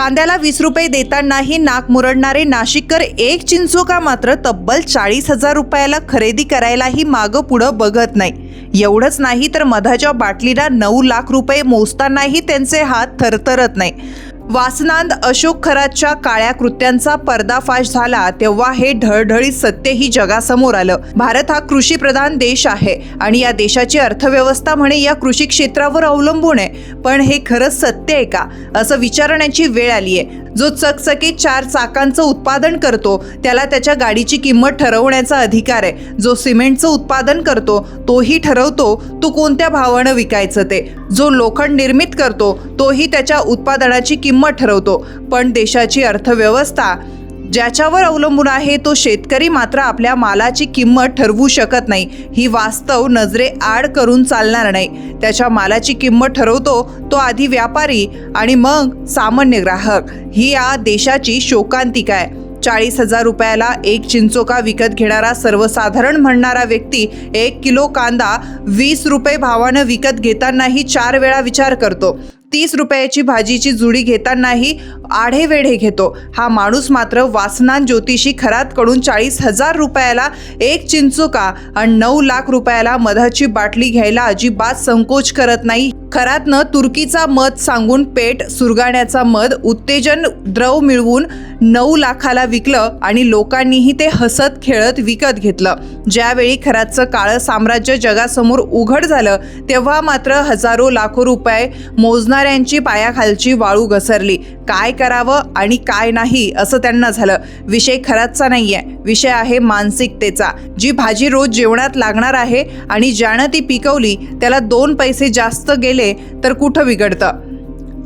कांद्याला 20 रुपये देतानाही नाक मुरडणारे नाशिककर एक चिंचोका मात्र तब्बल 40,000 रुपयाला खरेदी करायलाही मागं पुढं बघत नाही। एवढंच नाही तर मधाच्या बाटलीला 9 लाख रुपये मोजतानाही त्यांचे हात थरथरत नाही। वासनांद अशोक खरातच्या काळ्या कृत्यांचा पर्दाफाश झाला तेव्हा हे ढळढळीत सत्यही जगासमोर आलं। भारत हा कृषीप्रधान देश आहे आणि या देशाची अर्थव्यवस्था म्हणे या कृषी क्षेत्रावर अवलंबून आहे। पण हे खरंच सत्य आहे का असं विचारण्याची वेळ आली आहे। जो चकचकीत 4 चाकांचं उत्पादन करतो त्याला त्याच्या गाडीची किंमत ठरवण्याचा अधिकार आहे। जो सिमेंटचं उत्पादन करतो तोही ठरवतो तो कोणत्या भावानं विकायचं ते। जो लोखंड निर्मित करतो तोही त्याच्या उत्पादनाची किंमत ठरवतो। पण देशाची अर्थव्यवस्था ज्याच्यावर अवलंबून आहे तो शेतकरी मात्र आपल्या मालाची किंमत ठरवू शकत नाही। ही वास्तव नजरे आड करून चालणार नाही। त्याच्या मालाची किंमत ठरवतो तो आधी व्यापारी आणि मग सामान्य ग्राहक। ही या देशाची शोकांतिका आहे। 40,000 रुपयाला एक चिंचोका विकत घेणारा सर्वसाधारण म्हणणारा व्यक्ती 1 किलो कांदा 20 रुपये भावानं विकत घेतानाही 4 वेळा विचार करतो। 30 रुपयाची भाजीची जुडी घेतानाही आढेवेढे घेतो। हा माणूस मात्र वासनांद ज्योतिषी खरातकडून 40,000 रुपयाला एक चिंचोका आणि 9 लाख रुपयाला मधाची बाटली घ्यायला अजिबात संकोच करत नाही। खरातनं तुर्कीचा मध सांगून पेट सुरगाण्याचा मध उत्तेजन द्रव मिळवून 9 लाखाला विकलं आणि लोकांनीही ते हसत खेळत विकत घेतलं। ज्यावेळी खरातचं काळं साम्राज्य जगासमोर उघड झालं तेव्हा मात्र हजारो लाखो रुपये मोजणाऱ्यांची पायाखालची वाळू घसरली। काय करावं आणि काय नाही असं त्यांना झालं। विषय खरातचा नाहीये, विषय आहे मानसिकतेचा। जी भाजी रोज जेवणात लागणार आहे आणि ज्यानं ती पिकवली त्याला 2 पैसे जास्त गेले तर कुठं बिघडतं?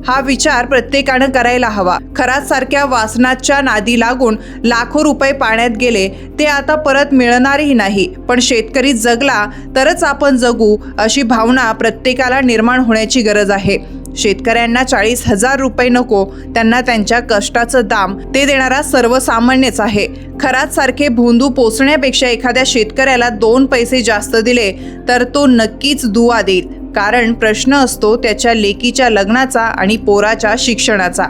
हा विचार प्रत्येकानं करायला हवा। खरात सारख्या वासनाच्या नादी लागून लाखो रुपये पाण्यात गेले ते आता परत मिळणारही नाही। पण शेतकरी जगला तरच आपण जगू अशी भावना प्रत्येकाला निर्माण होण्याची गरज आहे। शेतकऱ्यांना 40,000 रुपये नको, त्यांना त्यांच्या कष्टाचं दाम ते देणारा सर्वसामान्यच आहे। खरात सारखे भोंदू पोचण्यापेक्षा एखाद्या शेतकऱ्याला 2 पैसे जास्त दिले तर तो नक्कीच दुवा देईल। कारण प्रश्न असतो त्याच्या लेकीच्या लग्नाचा आणि पोराच्या शिक्षणाचा।